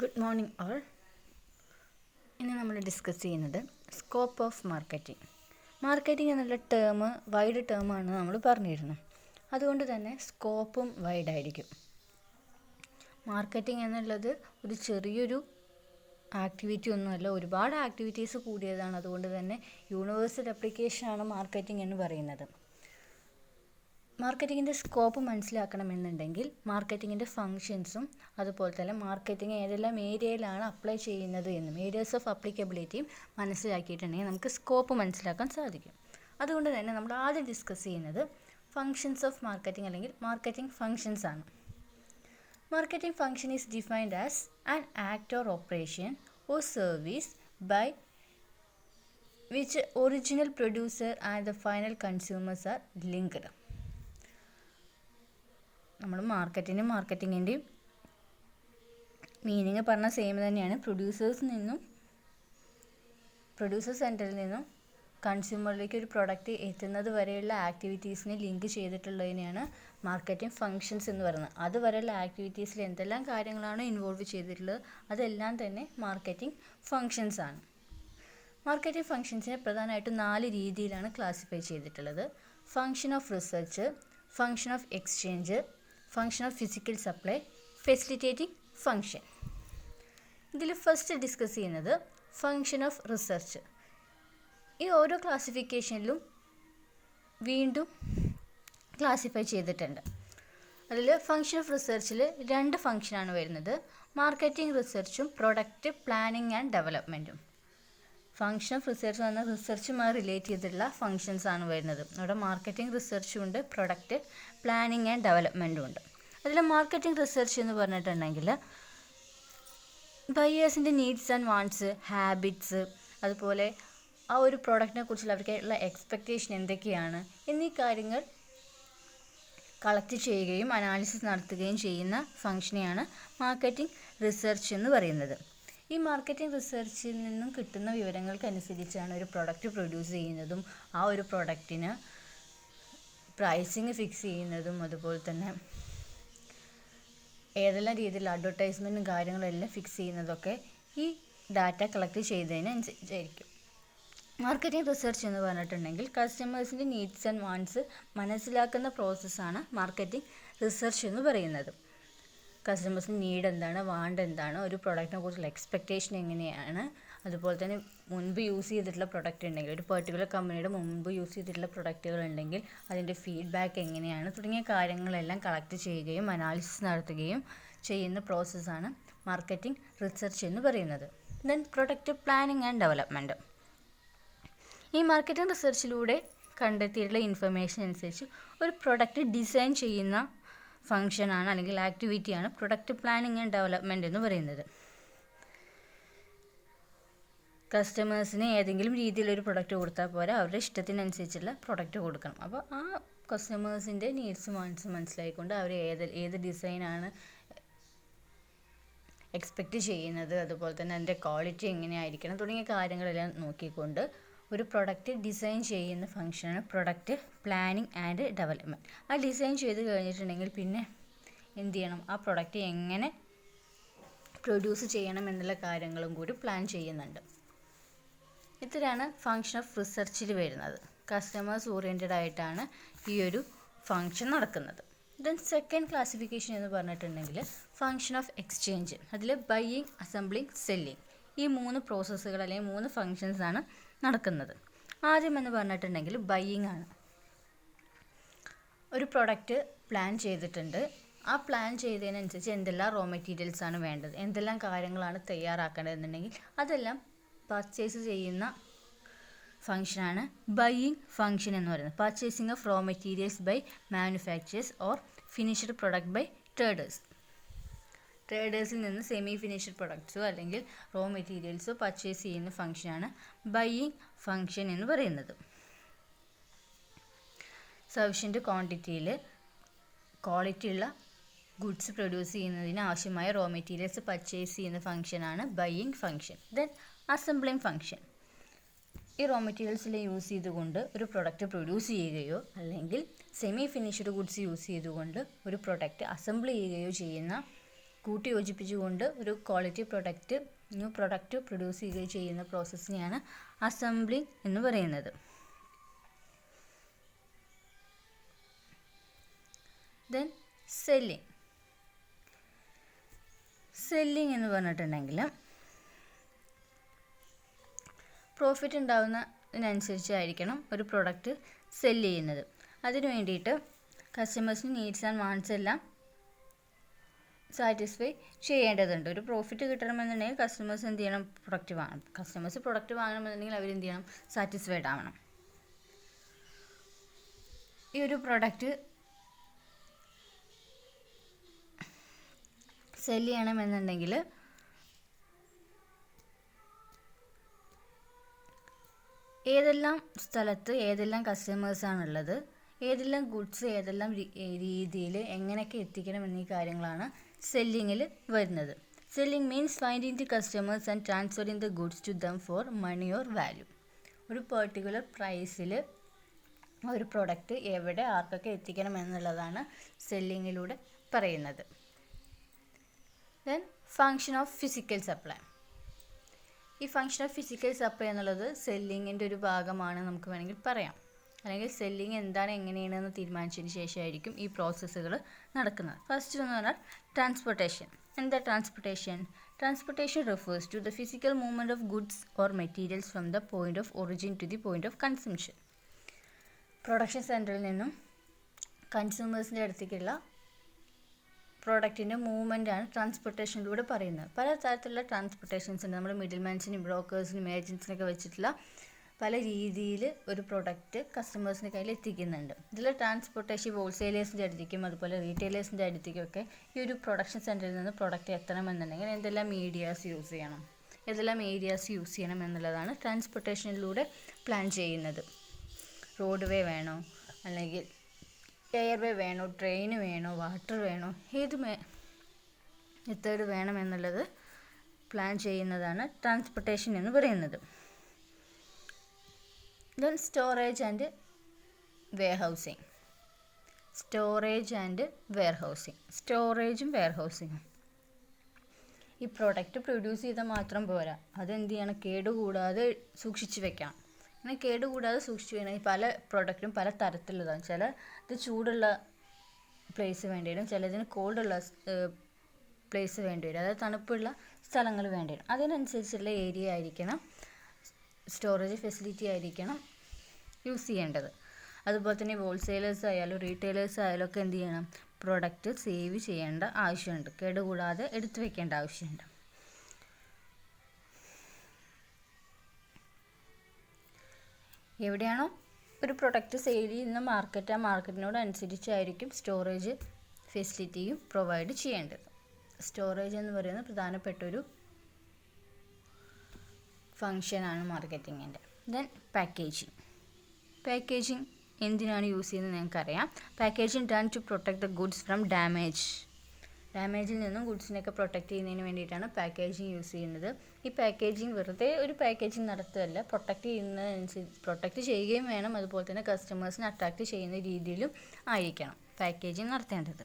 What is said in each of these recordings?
Good morning all. ഇന്ന് നമ്മൾ discuss ചെയ്യുന്നത് സ്കോപ്പ് ഓഫ് മാർക്കറ്റിംഗ്. മാർക്കറ്റിംഗ് എന്നുള്ള ടേം വൈഡ് ടേമാണെന്ന് നമ്മൾ പറഞ്ഞിരുന്നു. അതുകൊണ്ട് തന്നെ സ്കോപ്പും വൈഡായിരിക്കും. മാർക്കറ്റിംഗ് എന്നുള്ളത് ഒരു ചെറിയൊരു ആക്ടിവിറ്റി ഒന്നുമല്ല, ഒരുപാട് ആക്ടിവിറ്റീസ് കൂടിയതാണ്. അതുകൊണ്ട് തന്നെ യൂണിവേഴ്സൽ അപ്ലിക്കേഷനാണ് മാർക്കറ്റിംഗ് എന്ന് പറയുന്നത്. മാർക്കറ്റിങ്ങിൻ്റെ സ്കോപ്പ് മനസ്സിലാക്കണമെന്നുണ്ടെങ്കിൽ മാർക്കറ്റിങ്ങിൻ്റെ ഫങ്ഷൻസും അതുപോലെ തന്നെ മാർക്കറ്റിംഗ് ഏതെല്ലാം ഏരിയയിലാണ് അപ്ലൈ ചെയ്യുന്നത് എന്നും ഏരിയാസ് ഓഫ് അപ്ലിക്കബിലിറ്റിയും മനസ്സിലാക്കിയിട്ടുണ്ടെങ്കിൽ നമുക്ക് സ്കോപ്പ് മനസ്സിലാക്കാൻ സാധിക്കും. അതുകൊണ്ട് തന്നെ നമ്മൾ ആദ്യം ഡിസ്കസ് ചെയ്യുന്നത് ഫങ്ഷൻസ് ഓഫ് മാർക്കറ്റിംഗ് അല്ലെങ്കിൽ മാർക്കറ്റിംഗ് ഫങ്ഷൻസ് ആണ്. Marketing function is defined as an act or operation or service by which original producer and the final consumers are linked. നമ്മൾ മാർക്കറ്റിങ്ങിൻ്റെയും മീനിങ് പറഞ്ഞ സെയിം തന്നെയാണ്. പ്രൊഡ്യൂസേഴ്സ് സെൻറ്ററിൽ നിന്നും കൺസ്യൂമറിലേക്ക് ഒരു പ്രൊഡക്റ്റ് എത്തുന്നത് വരെയുള്ള ആക്ടിവിറ്റീസിനെ ലിങ്ക് ചെയ്തിട്ടുള്ളതിനെയാണ് മാർക്കറ്റിംഗ് ഫങ്ഷൻസ് എന്ന് പറയുന്നത്. അതുവരെയുള്ള ആക്ടിവിറ്റീസിൽ എന്തെല്ലാം കാര്യങ്ങളാണ് ഇൻവോൾവ് ചെയ്തിട്ടുള്ളത് അതെല്ലാം തന്നെ മാർക്കറ്റിംഗ് ഫങ്ഷൻസ് ആണ്. മാർക്കറ്റിംഗ് ഫങ്ഷൻസിനെ പ്രധാനമായിട്ടും 4 രീതിയിലാണ് ക്ലാസിഫൈ ചെയ്തിട്ടുള്ളത്. Function of research, function of exchange, function of physical supply, facilitating function. ഇതിൽ ഫസ്റ്റ് ഡിസ്കസ് ചെയ്യുന്നത് ഫങ്ഷൻ ഓഫ് റിസർച്ച്. ഈ ഓരോ ക്ലാസിഫിക്കേഷനിലും വീണ്ടും ക്ലാസിഫൈ ചെയ്തിട്ടുണ്ട്. അതിൽ ഫങ്ഷൻ ഓഫ് റിസർച്ചിൽ 2 ഫങ്ഷനാണ് വരുന്നത്. മാർക്കറ്റിംഗ് റിസർച്ചും പ്രൊഡക്റ്റ് പ്ലാനിങ് ആൻഡ് ഡെവലപ്മെൻറ്റും. ഫങ്ഷൻ ഓഫ് റിസർച്ച് എന്ന് പറഞ്ഞാൽ റിസർച്ചുമായി റിലേറ്റ് ചെയ്തിട്ടുള്ള ഫങ്ഷൻസ് ആണ് വരുന്നത്. അവിടെ മാർക്കറ്റിംഗ് റിസർച്ചും ഉണ്ട്, പ്രൊഡക്റ്റ് പ്ലാനിങ് ആൻഡ് ഡെവലപ്മെൻറ്റും ഉണ്ട്. അതിൽ മാർക്കറ്റിംഗ് റിസർച്ച് എന്ന് പറഞ്ഞിട്ടുണ്ടെങ്കിൽ ബയേഴ്സിൻ്റെ നീഡ്സ് ആൻഡ് വാണ്ട്സ്, ഹാബിറ്റ്സ്, അതുപോലെ ആ ഒരു പ്രോഡക്റ്റിനെ കുറിച്ചുള്ള അവർക്കുള്ള എക്സ്പെക്റ്റേഷൻ എന്തൊക്കെയാണ് എന്നീ കാര്യങ്ങൾ കളക്ട് ചെയ്യുകയും അനാലിസിസ് നടത്തുകയും ചെയ്യുന്ന ഫങ്ഷനെയാണ് മാർക്കറ്റിംഗ് റിസർച്ച് എന്ന് പറയുന്നത്. ഈ മാർക്കറ്റിംഗ് റിസർച്ചിൽ നിന്നും കിട്ടുന്ന വിവരങ്ങൾക്കനുസരിച്ചാണ് ഒരു പ്രൊഡക്റ്റ് പ്രൊഡ്യൂസ് ചെയ്യുന്നതും ആ ഒരു പ്രൊഡക്റ്റിന് പ്രൈസിങ് ഫിക്സ് ചെയ്യുന്നതും അതുപോലെ തന്നെ ഏതെല്ലാം രീതിയിൽ അഡ്വർടൈസ്മെൻറ്റും കാര്യങ്ങളെല്ലാം ഫിക്സ് ചെയ്യുന്നതൊക്കെ ഈ ഡാറ്റ കളക്ട് ചെയ്തതിനനുസരിച്ചായിരിക്കും. മാർക്കറ്റിംഗ് റിസർച്ച് എന്ന് പറഞ്ഞിട്ടുണ്ടെങ്കിൽ കസ്റ്റമേഴ്സിൻ്റെ നീഡ്സ് ആൻഡ് വാണ്ട്സ് മനസ്സിലാക്കുന്ന പ്രോസസ്സാണ് മാർക്കറ്റിംഗ് റിസർച്ച് എന്ന് പറയുന്നത്. കസ്റ്റമേഴ്സിന് നീഡ് എന്താണ്, വാണ്ട് എന്താണ്, ഒരു പ്രൊഡക്റ്റിനെ കുറിച്ചുള്ള എക്സ്പെക്റ്റേഷൻ എങ്ങനെയാണ്, അതുപോലെ തന്നെ മുൻപ് യൂസ് ചെയ്തിട്ടുള്ള പ്രൊഡക്റ്റ് ഉണ്ടെങ്കിൽ ഒരു പെർട്ടിക്കുലർ കമ്പനിയുടെ മുൻപ് യൂസ് ചെയ്തിട്ടുള്ള പ്രൊഡക്റ്റുകൾ ഉണ്ടെങ്കിൽ അതിൻ്റെ ഫീഡ്ബാക്ക് എങ്ങനെയാണ് തുടങ്ങിയ കാര്യങ്ങളെല്ലാം കളക്ട് ചെയ്യുകയും അനാലിസിസ് നടത്തുകയും ചെയ്യുന്ന പ്രോസസ്സാണ് മാർക്കറ്റിംഗ് റിസർച്ച് എന്ന് പറയുന്നത്. Then product planning and development. ഈ മാർക്കറ്റിംഗ് റിസർച്ചിലൂടെ കണ്ടെത്തിയിട്ടുള്ള ഇൻഫർമേഷൻ അനുസരിച്ച് ഒരു പ്രൊഡക്റ്റ് ഡിസൈൻ ചെയ്യുന്ന ഫങ്ഷനാണ് അല്ലെങ്കിൽ ആക്ടിവിറ്റിയാണ് പ്രൊഡക്റ്റ് പ്ലാനിങ് ആൻഡ് ഡെവലപ്മെൻറ്റ് എന്ന് പറയുന്നത്. കസ്റ്റമേഴ്സിന് ഏതെങ്കിലും രീതിയിലൊരു പ്രൊഡക്റ്റ് കൊടുത്താൽ പോരാ, അവരുടെ ഇഷ്ടത്തിനനുസരിച്ചുള്ള പ്രൊഡക്റ്റ് കൊടുക്കണം. അപ്പോൾ ആ കസ്റ്റമേഴ്സിൻ്റെ നീഡ്സും വാണ്ട്സും മനസ്സിലാക്കിക്കൊണ്ട് അവർ ഏത് ഡിസൈനാണ് എക്സ്പെക്റ്റ് ചെയ്യുന്നത്, അതുപോലെ തന്നെ അതിൻ്റെ ക്വാളിറ്റി എങ്ങനെയായിരിക്കണം തുടങ്ങിയ കാര്യങ്ങളെല്ലാം നോക്കിക്കൊണ്ട് ഒരു പ്രൊഡക്റ്റ് ഡിസൈൻ ചെയ്യുന്ന ഫങ്ഷനാണ് പ്രൊഡക്റ്റ് പ്ലാനിങ് ആൻഡ് ഡെവലപ്മെൻറ്റ്. ആ ഡിസൈൻ ചെയ്ത് കഴിഞ്ഞിട്ടുണ്ടെങ്കിൽ പിന്നെ എന്ത് ചെയ്യണം, ആ പ്രൊഡക്റ്റ് എങ്ങനെ പ്രൊഡ്യൂസ് ചെയ്യണം എന്നുള്ള കാര്യങ്ങളും കൂടി പ്ലാൻ ചെയ്യുന്നുണ്ട്. ഇത്രയാണ് ഫങ്ഷൻ ഓഫ് റിസർച്ചിൽ വരുന്നത്. കസ്റ്റമേഴ്സ് ഓറിയൻറ്റഡ് ആയിട്ടാണ് ഈ ഒരു ഫങ്ഷൻ നടക്കുന്നത്. ദെൻ സെക്കൻഡ് ക്ലാസിഫിക്കേഷൻ എന്ന് പറഞ്ഞിട്ടുണ്ടെങ്കിൽ ഫങ്ഷൻ ഓഫ് എക്സ്ചേഞ്ച്. അതിൽ ബൈയിങ്, അസംബ്ലിങ്, സെല്ലിങ് ഈ 3 പ്രോസസ്സുകൾ അല്ലെങ്കിൽ 3 ഫങ്ഷൻസ് ആണ് നടക്കുന്നത്. ആദ്യം എന്ന് പറഞ്ഞിട്ടുണ്ടെങ്കിൽ ബൈയിങ് ആണ്. ഒരു പ്രൊഡക്റ്റ് പ്ലാൻ ചെയ്തിട്ടുണ്ട്. ആ പ്ലാൻ ചെയ്തതിനനുസരിച്ച് എന്തെല്ലാം റോ മെറ്റീരിയൽസ് ആണ് വേണ്ടത്, എന്തെല്ലാം കാര്യങ്ങളാണ് തയ്യാറാക്കേണ്ടതെന്നുണ്ടെങ്കിൽ അതെല്ലാം പർച്ചേസ് ചെയ്യുന്ന ഫങ്ഷനാണ് ബൈയിങ് ഫങ്ഷൻ എന്ന് പറയുന്നത്. Purchasing of raw materials by manufacturers or finished product by traders. ട്രേഡേഴ്സിൽ നിന്ന് സെമി ഫിനിഷ്ഡ് പ്രൊഡക്ട്സോ അല്ലെങ്കിൽ റോ മെറ്റീരിയൽസോ പർച്ചേസ് ചെയ്യുന്ന ഫങ്ഷനാണ് ബൈയിങ് ഫങ്ഷൻ എന്ന് പറയുന്നത്. സഫിഷ്യൻറ്റ് ക്വാണ്ടിറ്റിയിൽ ക്വാളിറ്റിയുള്ള ഗുഡ്സ് പ്രൊഡ്യൂസ് ചെയ്യുന്നതിന് ആവശ്യമായ റോ മെറ്റീരിയൽസ് പർച്ചേസ് ചെയ്യുന്ന ഫങ്ഷനാണ് buying function. Then assembling function. ഈ റോ മെറ്റീരിയൽസിൽ യൂസ് ചെയ്തുകൊണ്ട് ഒരു പ്രൊഡക്റ്റ് പ്രൊഡ്യൂസ് ചെയ്യുകയോ അല്ലെങ്കിൽ സെമി ഫിനിഷ്ഡ് ഗുഡ്സ് യൂസ് ചെയ്തുകൊണ്ട് ഒരു പ്രൊഡക്റ്റ് അസംബിൾ ചെയ്യുകയോ ചെയ്യുന്ന കൂട്ടി യോജിപ്പിച്ചുകൊണ്ട് ഒരു ക്വാളിറ്റി ന്യൂ പ്രൊഡക്റ്റ് പ്രൊഡ്യൂസ് ചെയ്യുന്ന പ്രോസസ്സിനെയാണ് അസംബ്ലിംഗ് എന്ന് പറയുന്നത്. ദെൻ സെല്ലിംഗ് എന്ന് പറഞ്ഞിട്ടുണ്ടെങ്കിൽ പ്രോഫിറ്റ് ഉണ്ടാവുന്നതിനനുസരിച്ചായിരിക്കണം ഒരു പ്രൊഡക്റ്റ് സെല്ല് ചെയ്യുന്നത്. അതിനു വേണ്ടിയിട്ട് കസ്റ്റമേഴ്സിന് നീഡ്സ് ആൻഡ് വാണ്ട്സ് എല്ലാം സാറ്റിസ്ഫൈ ചെയ്യേണ്ടതുണ്ട്. ഒരു പ്രോഫിറ്റ് കിട്ടണമെന്നുണ്ടെങ്കിൽ കസ്റ്റമേഴ്സ് എന്ത് ചെയ്യണം? പ്രൊഡക്റ്റ് വാങ്ങണം. കസ്റ്റമേഴ്സ് പ്രൊഡക്റ്റ് വാങ്ങണമെന്നുണ്ടെങ്കിൽ അവരെന്ത് ചെയ്യണം? സാറ്റിസ്ഫൈഡ് ആവണം. ഈ ഒരു പ്രൊഡക്റ്റ് സെല്ല് ചെയ്യണമെന്നുണ്ടെങ്കിൽ ഏതെല്ലാം സ്ഥലത്ത് ഏതെല്ലാം കസ്റ്റമേഴ്സാണുള്ളത്, ഏതെല്ലാം ഗുഡ്സ് ഏതെല്ലാം രീതിയിൽ എങ്ങനെയൊക്കെ എത്തിക്കണം എന്നീ കാര്യങ്ങളാണ് സെല്ലിങ്ങിൽ വരുന്നത്. Selling means finding the customers and transferring the goods to them for money or value. ഒരു പെർട്ടിക്കുലർ പ്രൈസിൽ ഒരു പ്രൊഡക്റ്റ് എവിടെ ആർക്കൊക്കെ എത്തിക്കണം എന്നുള്ളതാണ് സെല്ലിങ്ങിലൂടെ പറയുന്നത്. Then function of physical supply. ഈ ഫങ്ഷൻ ഓഫ് ഫിസിക്കൽ സപ്ലൈ എന്നുള്ളത് സെല്ലിങ്ങിൻ്റെ ഒരു ഭാഗമാണ് നമുക്ക് വേണമെങ്കിൽ പറയാം. അല്ലെങ്കിൽ സെല്ലിങ് എന്താണ് എങ്ങനെയാണെന്ന് തീരുമാനിച്ചതിന് ശേഷമായിരിക്കും ഈ പ്രോസസ്സുകൾ നടക്കുന്നത്. ഫസ്റ്റ് എന്ന് പറഞ്ഞാൽ ട്രാൻസ്പോർട്ടേഷൻ. എന്താ transportation? Transportation refers to the physical movement of goods or materials from the point of origin to the point of consumption. Production സെൻറ്ററിൽ നിന്നും കൺസ്യൂമേഴ്സിൻ്റെ അടുത്തേക്കുള്ള പ്രോഡക്റ്റിൻ്റെ മൂവ്മെൻറ്റാണ് ട്രാൻസ്പോർട്ടേഷനിലൂടെ പറയുന്നത്. പല തരത്തിലുള്ള ട്രാൻസ്പോർട്ടേഷൻസ് ഉണ്ട്. നമ്മൾ മിഡിൽ മാൻസിനും ബ്രോക്കേഴ്സിനും ഏജൻസിനൊക്കെ വെച്ചിട്ടുള്ള പല രീതിയിൽ ഒരു പ്രൊഡക്റ്റ് കസ്റ്റമേഴ്സിൻ്റെ കയ്യിൽ എത്തിക്കുന്നുണ്ട്. ഇതിൽ ട്രാൻസ്പോർട്ടേഷൻ ഹോൾസെയിലേഴ്സിൻ്റെ അടുത്തേക്കും അതുപോലെ റീറ്റെയിലേഴ്സിൻ്റെ അടുത്തേക്കൊക്കെ ഈ ഒരു പ്രൊഡക്ഷൻ സെൻറ്ററിൽ നിന്ന് പ്രൊഡക്റ്റ് എത്തണമെന്നുണ്ടെങ്കിൽ എന്തെല്ലാം മീഡിയാസ് യൂസ് ചെയ്യണം എന്നുള്ളതാണ് ട്രാൻസ്പോർട്ടേഷനിലൂടെ പ്ലാൻ ചെയ്യുന്നത്. റോഡ് വേ വേണോ, അല്ലെങ്കിൽ എയർവേ വേണോ, ട്രെയിൻ വേണോ, വാട്ടർ വേണോ, ഏത് മെത്തേഡ് വേണമെന്നുള്ളത് പ്ലാൻ ചെയ്യുന്നതാണ് ട്രാൻസ്പോർട്ടേഷൻ എന്ന് പറയുന്നത്. Then storage and warehousing. സ്റ്റോറേജും വെയർഹൗസിങ്ങും. ഈ പ്രോഡക്റ്റ് പ്രൊഡ്യൂസ് ചെയ്താൽ മാത്രം പോരാ, അതെന്ത് ചെയ്യണം? കേടുകൂടാതെ സൂക്ഷിച്ച് വെക്കണം. അങ്ങനെ കേടുകൂടാതെ സൂക്ഷിച്ച് വെക്കണമെങ്കിൽ പല പ്രോഡക്റ്റും പല തരത്തിലുള്ളതാണ്. ഇത് ചൂടുള്ള പ്ലേസ് വേണ്ടി വരും, ചിലതിന് കോൾഡുള്ള പ്ലേസ് വേണ്ടി വരും, അതായത് തണുപ്പുള്ള സ്ഥലങ്ങൾ വേണ്ടി വരും. അതിനനുസരിച്ചുള്ള ഏരിയ ആയിരിക്കണം, സ്റ്റോറേജ് ഫെസിലിറ്റി ആയിരിക്കണം യൂസ് ചെയ്യേണ്ടത്. അതുപോലെ തന്നെ ഹോൾസെയിലേഴ്സ് ആയാലും റീറ്റെയിലേഴ്സ് ആയാലും ഒക്കെ എന്ത് ചെയ്യണം? പ്രോഡക്റ്റ് സേവ് ചെയ്യേണ്ട ആവശ്യമുണ്ട്, കേടുകൂടാതെ എടുത്തു വെക്കേണ്ട ആവശ്യമുണ്ട്. എവിടെയാണോ ഒരു പ്രൊഡക്റ്റ് സെയിൽ ചെയ്യുന്ന മാർക്കറ്റ്, ആ മാർക്കറ്റിനോട് അനുസരിച്ചായിരിക്കും സ്റ്റോറേജ് ഫെസിലിറ്റിയും പ്രൊവൈഡ് ചെയ്യേണ്ടത്. സ്റ്റോറേജ് എന്ന് പറയുന്നത് പ്രധാനപ്പെട്ടൊരു ഫങ്ഷനാണ് മാർക്കറ്റിങ്ങിൻ്റെ. ദെൻ പാക്കേജിങ് എന്തിനാണ് യൂസ് ചെയ്യുന്നത് നിങ്ങൾക്കറിയാം. Packaging done to protect the goods from ഡാമേജിൽ നിന്നും ഗുഡ്സിനെയൊക്കെ പ്രൊട്ടക്റ്റ് ചെയ്യുന്നതിന് വേണ്ടിയിട്ടാണ് പാക്കേജിങ് യൂസ് ചെയ്യുന്നത്. ഈ പാക്കേജിങ് വെറുതെ ഒരു പാക്കേജിങ് നടത്തുകയല്ല, പ്രൊട്ടക്റ്റ് ചെയ്യുകയും വേണം, അതുപോലെ തന്നെ കസ്റ്റമേഴ്സിനെ അട്രാക്റ്റ് ചെയ്യുന്ന രീതിയിലും ആയിരിക്കണം പാക്കേജിങ് നടത്തേണ്ടത്.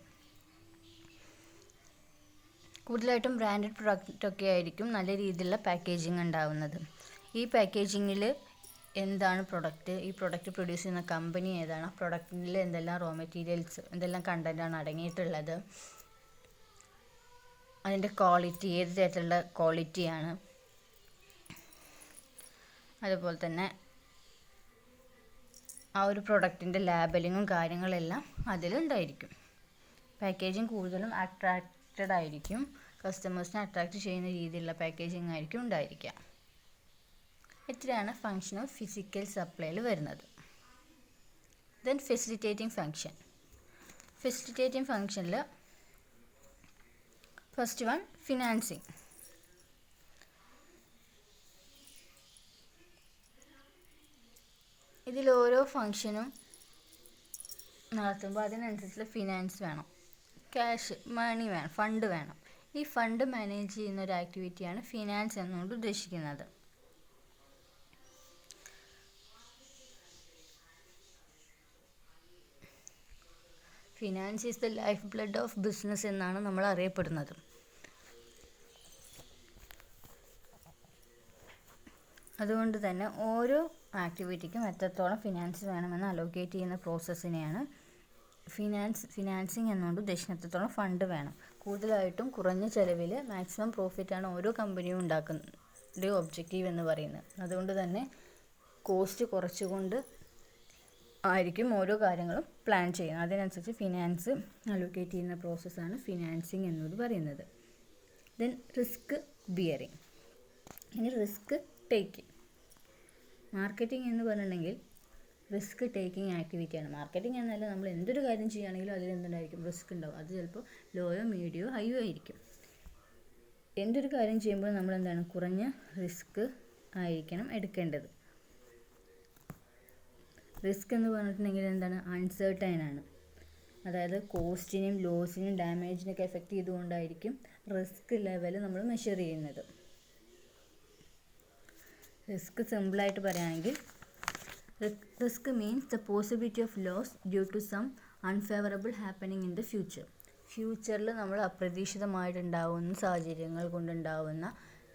കൂടുതലായിട്ടും ബ്രാൻഡഡ് പ്രൊഡക്റ്റൊക്കെ ആയിരിക്കും നല്ല രീതിയിലുള്ള പാക്കേജിങ് ഉണ്ടാവുന്നത്. ഈ പാക്കേജിങ്ങിൽ എന്താണ് പ്രൊഡക്റ്റ്, ഈ പ്രൊഡക്റ്റ് പ്രൊഡ്യൂസ് ചെയ്യുന്ന കമ്പനി ഏതാണ്, പ്രൊഡക്റ്റിൽ എന്തെല്ലാം റോ മെറ്റീരിയൽസ്, എന്തെല്ലാം കണ്ടൻറ്റാണ് അടങ്ങിയിട്ടുള്ളത്, അതിൻ്റെ ക്വാളിറ്റി ഏത് തരത്തിലുള്ള ക്വാളിറ്റിയാണ്, അതുപോലെ തന്നെ ആ ഒരു പ്രൊഡക്റ്റിൻ്റെ ലാബലിങ്ങും കാര്യങ്ങളെല്ലാം അതിലുണ്ടായിരിക്കും. പാക്കേജിങ് കൂടുതലും അട്രാക്റ്റഡ് ആയിരിക്കും, കസ്റ്റമേഴ്സിനെ അട്രാക്റ്റ് ചെയ്യുന്ന രീതിയിലുള്ള പാക്കേജിങ് ആയിരിക്കും ഉണ്ടായിരിക്കുക. ഇത്രയാണ് ഫങ്ഷൻ ഓഫ് ഫിസിക്കൽ സപ്ലൈയിൽ വരുന്നത്. ദെൻ ഫെസിലിറ്റേറ്റിംഗ് ഫങ്ഷനിൽ ഫസ്റ്റ് വൺ ഫിനാൻസിങ്. ഇതിൽ ഓരോ ഫങ്ഷനും നടത്തുമ്പോൾ അതിനനുസരിച്ചുള്ള ഫിനാൻസ് വേണം, ക്യാഷ് മണി വേണം, ഫണ്ട് വേണം. ഈ ഫണ്ട് മാനേജ് ചെയ്യുന്ന ഒരു ആക്ടിവിറ്റിയാണ് ഫിനാൻസ് എന്നുകൊണ്ട് ഉദ്ദേശിക്കുന്നത്. Finance is the life blood of business എന്നാണ് നമ്മൾ അറിയപ്പെടുന്നത്. അതുകൊണ്ട് തന്നെ ഓരോ ആക്ടിവിറ്റിക്കും എത്രത്തോളം ഫിനാൻസ് വേണമെന്ന് അലോക്കേറ്റ് ചെയ്യുന്ന പ്രോസസ്സിനെയാണ് ഫിനാൻസിങ് എന്നുകൊണ്ട് ഉദ്ദേശിക്കുന്നത്. എത്രത്തോളം ഫണ്ട് വേണം. കൂടുതലായിട്ടും കുറഞ്ഞ ചിലവിൽ മാക്സിമം പ്രോഫിറ്റാണ് ഓരോ കമ്പനിയും ഉണ്ടാക്കുന്ന ഒബ്ജക്റ്റീവ് എന്ന് പറയുന്നത്. അതുകൊണ്ട് തന്നെ കോസ്റ്റ് കുറച്ചുകൊണ്ട് ആയിരിക്കും ഓരോ കാര്യങ്ങളും പ്ലാൻ ചെയ്യുന്നത്. അതിനനുസരിച്ച് ഫിനാൻസ് അലോക്കേറ്റ് ചെയ്യുന്ന പ്രോസസ്സാണ് ഫിനാൻസിങ് എന്നോട് പറയുന്നത്. Then risk bearing. ഇനി റിസ്ക് ടേക്കിങ്. മാർക്കറ്റിംഗ് എന്ന് പറഞ്ഞിട്ടുണ്ടെങ്കിൽ റിസ്ക് ടേക്കിംഗ് ആക്ടിവിറ്റിയാണ്. മാർക്കറ്റിംഗ് എന്നല്ല, നമ്മൾ എന്തൊരു കാര്യം ചെയ്യുകയാണെങ്കിലും അതിൽ എന്തുണ്ടായിരിക്കും, റിസ്ക് ഉണ്ടാവും. അത് ചിലപ്പോൾ ലോയോ മീഡിയോ ഹൈയോ ആയിരിക്കും. എന്തൊരു കാര്യം ചെയ്യുമ്പോൾ നമ്മൾ എന്താണ്, കുറഞ്ഞ റിസ്ക് ആയിരിക്കണം എടുക്കേണ്ടത്. റിസ്ക് എന്ന് പറഞ്ഞിട്ടുണ്ടെങ്കിൽ എന്താണ്, അൺസേർട്ടൈൻ ആണ്. അതായത് കോസ്റ്റിനും ലോസിനും ഡാമേജിനൊക്കെ എഫക്റ്റ് ചെയ്തുകൊണ്ടായിരിക്കും റിസ്ക് ലെവൽ നമ്മൾ മെഷർ ചെയ്യുന്നത്. റിസ്ക് സിമ്പിളായിട്ട് പറയുകയാണെങ്കിൽ risk means the possibility of loss due to some unfavourable happening in the future. ഫ്യൂച്ചറിൽ നമ്മൾ അപ്രതീക്ഷിതമായിട്ടുണ്ടാവുന്ന സാഹചര്യങ്ങൾ കൊണ്ടുണ്ടാവുന്ന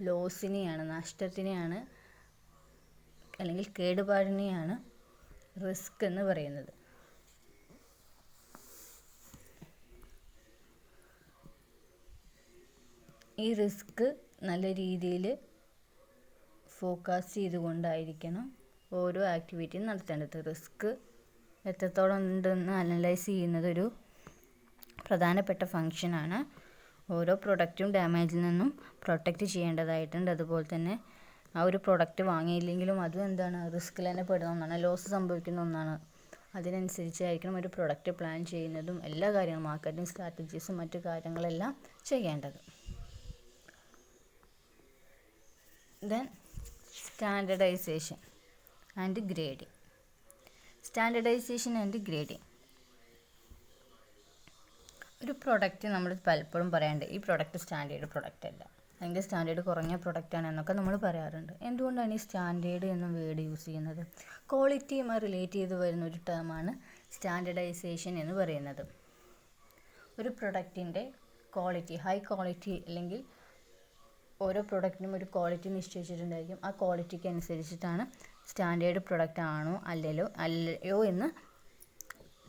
ലോസിനെയാണ്, നഷ്ടത്തിനെയാണ് അല്ലെങ്കിൽ കേടുപാടിനെയാണ് റിസ്ക് എന്ന് പറയുന്നത്. ഈ റിസ്ക് നല്ല രീതിയിൽ ഫോക്കസ് ചെയ്തുകൊണ്ടായിരിക്കണം ഓരോ ആക്ടിവിറ്റിയും നടത്തേണ്ടത്. റിസ്ക് എത്രത്തോളം ഉണ്ടെന്ന് അനലൈസ് ചെയ്യുന്നത് ഒരു പ്രധാനപ്പെട്ട ഫങ്ഷനാണ്. ഓരോ പ്രൊഡക്റ്റും ഡാമേജിൽ നിന്നും പ്രൊട്ടക്റ്റ് ചെയ്യേണ്ടതായിട്ടുണ്ട്. അതുപോലെ തന്നെ ആ ഒരു പ്രൊഡക്റ്റ് വാങ്ങിയില്ലെങ്കിലും അതും എന്താണ്, റിസ്കിൽ തന്നെ പെടുന്ന ഒന്നാണ്, ലോസ് സംഭവിക്കുന്ന ഒന്നാണ്. അതിനനുസരിച്ചായിരിക്കണം ഒരു പ്രൊഡക്റ്റ് പ്ലാൻ ചെയ്യുന്നതും എല്ലാ കാര്യങ്ങളും, മാർക്കറ്റിംഗ് സ്ട്രാറ്റജീസും മറ്റു കാര്യങ്ങളെല്ലാം ചെയ്യേണ്ടത്. Then standardisation and grading. Standardisation and grading. ഒരു പ്രൊഡക്റ്റ് നമ്മൾ പലപ്പോഴും പറയാറുണ്ട്, ഈ പ്രൊഡക്റ്റ് സ്റ്റാൻഡേർഡ് പ്രൊഡക്റ്റ് അല്ല, അല്ലെങ്കിൽ സ്റ്റാൻഡേർഡ് കുറഞ്ഞ പ്രൊഡക്റ്റാണ് എന്നൊക്കെ നമ്മൾ പറയാറുണ്ട്. എന്തുകൊണ്ടാണ് ഈ സ്റ്റാൻഡേർഡ് എന്ന വേർഡ് യൂസ് ചെയ്യുന്നത്? ക്വാളിറ്റിയുമായി റിലേറ്റ് ചെയ്ത് വരുന്ന ഒരു ടേമാണ് സ്റ്റാൻഡർഡൈസേഷൻ എന്ന് പറയുന്നത്. ഒരു പ്രൊഡക്റ്റിൻ്റെ ക്വാളിറ്റി, ഹൈ ക്വാളിറ്റി, അല്ലെങ്കിൽ ഓരോ പ്രൊഡക്റ്റിനും ഒരു ക്വാളിറ്റി നിശ്ചയിച്ചിട്ടുണ്ടായിരിക്കും. ആ ക്വാളിറ്റിക്ക് അനുസരിച്ചിട്ടാണ് സ്റ്റാൻഡേർഡ് പ്രൊഡക്റ്റ് ആണോ അല്ലയോ എന്ന്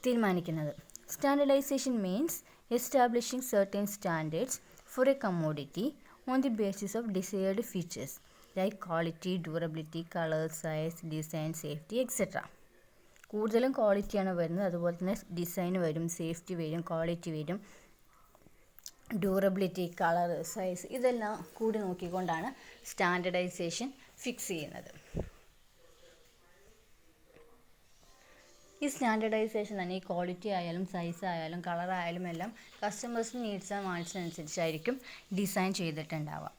തീരുമാനിക്കുന്നത്. Standardisation means establishing certain standards for a commodity on the basis of desired features like quality, durability, color, size, design, safety, etc. കൂടുതലും ക്വാളിറ്റിയാണ് വരുന്നത്. അതുപോലെ തന്നെ ഡിസൈൻ വരും, സേഫ്റ്റി വരും, ക്വാളിറ്റി വരും, ഡ്യൂറബിലിറ്റി, കളർ, സൈസ്, ഇതെല്ലാം കൂടി നോക്കിക്കൊണ്ടാണ് സ്റ്റാൻഡർഡൈസേഷൻ ഫിക്സ് ചെയ്യുന്നത്. ഈ സ്റ്റാൻഡർഡൈസേഷൻ തന്നെ ഈ ക്വാളിറ്റി ആയാലും സൈസ് ആയാലും കളർ ആയാലും എല്ലാം കസ്റ്റമേഴ്സിന് നീഡ്സ് ആൻഡ് വാണ്ട്സിനനുസരിച്ചായിരിക്കും ഡിസൈൻ ചെയ്തിട്ടുണ്ടാവുക.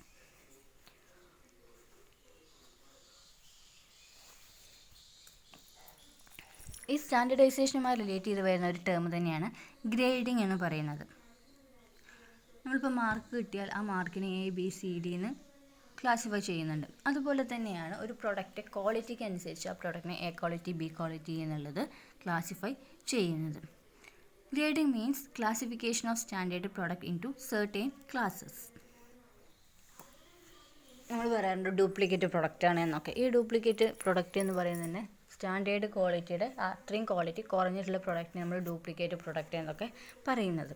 ഈ സ്റ്റാൻഡർഡൈസേഷനുമായി റിലേറ്റ് ചെയ്ത് വരുന്ന ഒരു ടേം തന്നെയാണ് ഗ്രേഡിംഗ് എന്ന് പറയുന്നത്. നമ്മളിപ്പോൾ മാർക്ക് കിട്ടിയാൽ ആ മാർക്കിനെ ABCD എന്ന് ക്ലാസിഫൈ ചെയ്യുന്നുണ്ട്. അതുപോലെ തന്നെയാണ് ഒരു പ്രൊഡക്റ്റ് ക്വാളിറ്റിക്ക് അനുസരിച്ച് ആ പ്രൊഡക്റ്റിനെ A ക്വാളിറ്റി, B ക്വാളിറ്റി എന്നുള്ളത് ക്ലാസിഫൈ ചെയ്യുന്നത്. Grading means classification of standard product into certain classes. നമ്മൾ പറയാറുണ്ട് ഡ്യൂപ്ലിക്കേറ്റ് പ്രൊഡക്റ്റാണ് എന്നൊക്കെ. ഈ ഡ്യൂപ്ലിക്കേറ്റ് പ്രൊഡക്റ്റ് എന്ന് പറയുന്നത് തന്നെ സ്റ്റാൻഡേർഡ് ക്വാളിറ്റിയുടെ അത്രയും ക്വാളിറ്റി കുറഞ്ഞിട്ടുള്ള പ്രൊഡക്റ്റിനെ നമ്മൾ ഡ്യൂപ്ലിക്കേറ്റ് പ്രൊഡക്റ്റ് എന്നൊക്കെ പറയുന്നത്.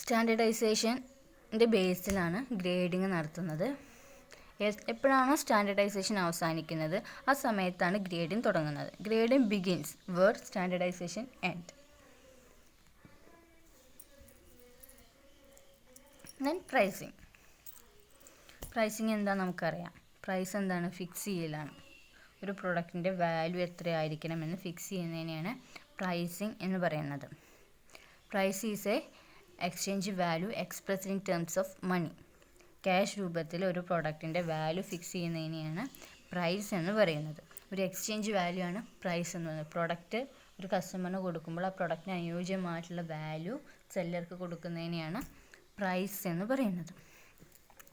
സ്റ്റാൻഡർഡൈസേഷൻ്റെ ബേസിലാണ് ഗ്രേഡിംഗ് നടത്തുന്നത്. എപ്പോഴാണോ സ്റ്റാൻഡർഡൈസേഷൻ അവസാനിക്കുന്നത് ആ സമയത്താണ് ഗ്രേഡിംഗ് തുടങ്ങുന്നത്. Grading begins where standardisation end. Then pricing. Pricing എന്താ നമുക്കറിയാം. പ്രൈസ് എന്താണ്? ഫിക്സ് ചെയ്യലാണ്. ഒരു പ്രൊഡക്റ്റിൻ്റെ വാല്യൂ എത്രയായിരിക്കണമെന്ന് ഫിക്സ് ചെയ്യുന്നതിനെയാണ് പ്രൈസിങ് എന്ന് പറയുന്നത്. Price is a exchange value expressed in terms of money. Cash രൂപത്തിൽ ഒരു പ്രൊഡക്റ്റിൻ്റെ വാല്യൂ ഫിക്സ് ചെയ്യുന്നതിനെയാണ് പ്രൈസ് എന്ന് പറയുന്നത്. ഒരു എക്സ്ചേഞ്ച് വാല്യൂ ആണ് പ്രൈസ് എന്ന് പറയുന്നത്. പ്രൊഡക്റ്റ് ഒരു കസ്റ്റമറിന് കൊടുക്കുമ്പോൾ ആ പ്രൊഡക്റ്റിന് അനുയോജ്യമായിട്ടുള്ള വാല്യൂ സെല്ലർക്ക് കൊടുക്കുന്നതിനെയാണ് പ്രൈസ് എന്ന് പറയുന്നത്.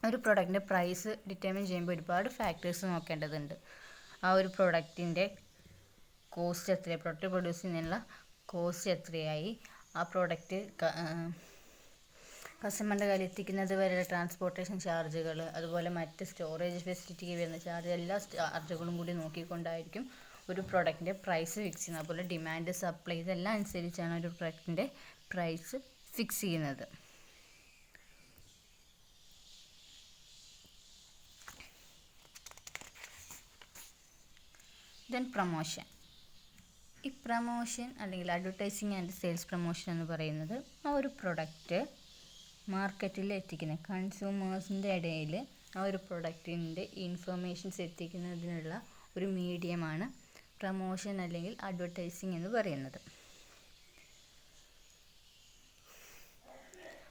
ഒരു പ്രൊഡക്റ്റിൻ്റെ പ്രൈസ് ഡിറ്റർമിൻ ചെയ്യുമ്പോൾ ഒരുപാട് ഫാക്ടേഴ്സ് നോക്കേണ്ടതുണ്ട്. ആ ഒരു പ്രൊഡക്റ്റിൻ്റെ കോസ്റ്റ് എത്രയായി, പ്രൊഡക്റ്റ് പ്രൊഡ്യൂസ് ചെയ്യുന്നതിനുള്ള കോസ്റ്റ് എത്രയായി, ആ പ്രോഡക്റ്റ് കസ്റ്റമറിൻ്റെ കയ്യിൽ എത്തിക്കുന്നത് വരെയുള്ള ട്രാൻസ്പോർട്ടേഷൻ ചാർജുകൾ, അതുപോലെ മറ്റ് സ്റ്റോറേജ് ഫെസിലിറ്റിക്ക് വരുന്ന ചാർജ്, എല്ലാ ചാർജുകളും കൂടി നോക്കിക്കൊണ്ടായിരിക്കും ഒരു പ്രൊഡക്റ്റിൻ്റെ പ്രൈസ് ഫിക്സ് ചെയ്യുന്നത്. അതുപോലെ ഡിമാൻഡ്, സപ്ലൈ ഇതെല്ലാം അനുസരിച്ചാണ് ഒരു പ്രൊഡക്റ്റിൻ്റെ പ്രൈസ് ഫിക്സ് ചെയ്യുന്നത്. Then promotion. ഈ പ്രൊമോഷൻ അല്ലെങ്കിൽ അഡ്വർടൈസിങ് ആൻഡ് സെയിൽസ് പ്രൊമോഷൻ എന്ന് പറയുന്നത് ആ ഒരു പ്രൊഡക്റ്റ് മാർക്കറ്റിൽ എത്തിക്കുന്ന കൺസ്യൂമേഴ്സിൻ്റെ ഇടയിൽ ആ ഒരു പ്രൊഡക്റ്റിൻ്റെ ഇൻഫർമേഷൻസ് എത്തിക്കുന്നതിനുള്ള ഒരു മീഡിയമാണ് പ്രൊമോഷൻ അല്ലെങ്കിൽ അഡ്വർടൈസിങ് എന്ന് പറയുന്നത്.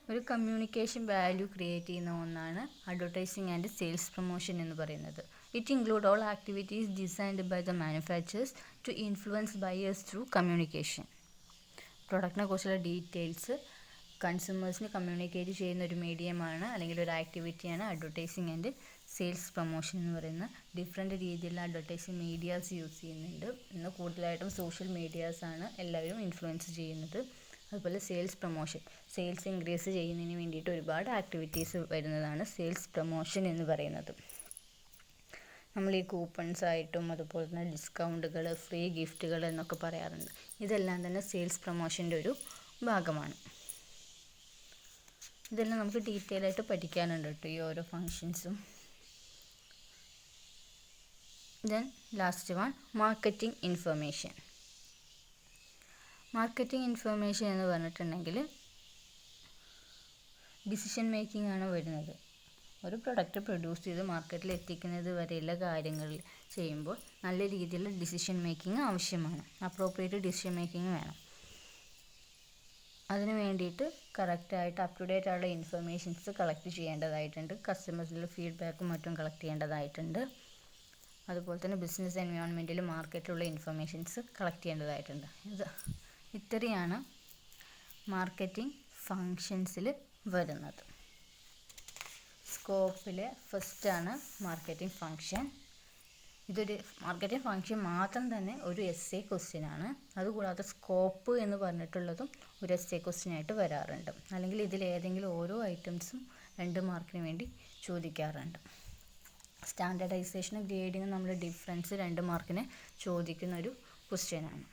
ഒരു കമ്മ്യൂണിക്കേഷൻ വാല്യൂ ക്രിയേറ്റ് ചെയ്യുന്ന ഒന്നാണ് അഡ്വർടൈസിങ് ആൻഡ് സെയിൽസ് പ്രൊമോഷൻ എന്ന് പറയുന്നത്. It include all activities designed by the manufacturers to influence buyers through communication. പ്രൊഡക്റ്റിനെ കുറിച്ചുള്ള ഡീറ്റെയിൽസ് കൺസ്യൂമേഴ്സിന് കമ്മ്യൂണിക്കേറ്റ് ചെയ്യുന്ന ഒരു മീഡിയമാണ് അല്ലെങ്കിൽ ഒരു ആക്ടിവിറ്റിയാണ് അഡ്വർടൈസിങ് ആൻഡ് സെയിൽസ് പ്രൊമോഷൻ എന്ന് പറയുന്നത്. ഡിഫറെൻറ്റ് രീതിയിലുള്ള അഡ്വർടൈസിങ് മീഡിയാസ് യൂസ് ചെയ്യുന്നുണ്ട്. ഇന്ന് കൂടുതലായിട്ടും സോഷ്യൽ മീഡിയാസാണ് എല്ലാവരും ഇൻഫ്ലുവൻസ് ചെയ്യുന്നത്. അതുപോലെ സെയിൽസ് പ്രൊമോഷൻ, സെയിൽസ് ഇൻക്രീസ് ചെയ്യുന്നതിന് വേണ്ടിയിട്ട് ഒരുപാട് ആക്ടിവിറ്റീസ് വരുന്നതാണ് സെയിൽസ് പ്രൊമോഷൻ എന്ന് പറയുന്നത്. നമ്മൾ ഈ കൂപ്പൺസ് ആയിട്ടും അതുപോലെ തന്നെ ഡിസ്കൗണ്ടുകൾ, ഫ്രീ ഗിഫ്റ്റുകൾ എന്നൊക്കെ പറയാറുണ്ട്. ഇതെല്ലാം തന്നെ സെയിൽസ് പ്രൊമോഷൻ്റെ ഒരു ഭാഗമാണ്. ഇതെല്ലാം നമുക്ക് ഡീറ്റെയിൽ ആയിട്ട് പഠിക്കാനുണ്ട് കേട്ടോ, ഈ ഓരോ ഫങ്ഷൻസും. Then last one, marketing information. Marketing information എന്ന് പറഞ്ഞിട്ടുണ്ടെങ്കിൽ ഡിസിഷൻ മേക്കിംഗ് ആണ് വരുന്നത്. ഒരു പ്രൊഡക്റ്റ് പ്രൊഡ്യൂസ് ചെയ്ത് മാർക്കറ്റിൽ എത്തിക്കുന്നത് വരെയുള്ള കാര്യങ്ങൾ ചെയ്യുമ്പോൾ നല്ല രീതിയിലുള്ള ഡിസിഷൻ മേക്കിംഗ് ആവശ്യമാണ്. അപ്രോപ്രിയേറ്റ് ഡിസിഷൻ മേക്കിംഗ് വേണം. അതിന് വേണ്ടിയിട്ട് കറക്റ്റായിട്ട് അപ് ടു ഡേറ്റ് ആയുള്ള ഇൻഫർമേഷൻസ് കളക്ട് ചെയ്യേണ്ടതായിട്ടുണ്ട്. കസ്റ്റമേഴ്സിൻ്റെ ഫീഡ്ബാക്കും മറ്റും കളക്ട് ചെയ്യേണ്ടതായിട്ടുണ്ട്. അതുപോലെ തന്നെ ബിസിനസ് എൻവയോൺമെൻറ്റിൽ മാർക്കറ്റിലുള്ള ഇൻഫർമേഷൻസ് കളക്ട് ചെയ്യേണ്ടതായിട്ടുണ്ട്. ഇത്രയാണ് മാർക്കറ്റിംഗ് ഫങ്ഷൻസിൽ വരുന്നത്. സ്കോപ്പിലെ ഫസ്റ്റാണ് മാർക്കറ്റിംഗ് ഫങ്ഷൻ. ഇതൊരു മാർക്കറ്റിംഗ് ഫങ്ഷൻ മാത്രം തന്നെ ഒരു എസ്എ ക്വസ്റ്റ്യനാണ്. അതുകൂടാതെ സ്കോപ്പ് എന്ന് പറഞ്ഞിട്ടുള്ളതും ഒരു എസ്എ ക്വസ്റ്റ്യനായിട്ട് വരാറുണ്ട്. അല്ലെങ്കിൽ ഇതിലേതെങ്കിലും ഓരോ ഐറ്റംസും 2 മാർക്കിന് വേണ്ടി ചോദിക്കാറുണ്ട്. സ്റ്റാൻഡേർഡൈസേഷനും ഗ്രേഡിങ്ങും നമ്മൾ ഡിഫറൻസ് 2 മാർക്കിന് ചോദിക്കുന്ന ഒരു ക്വസ്റ്റ്യനാണ്.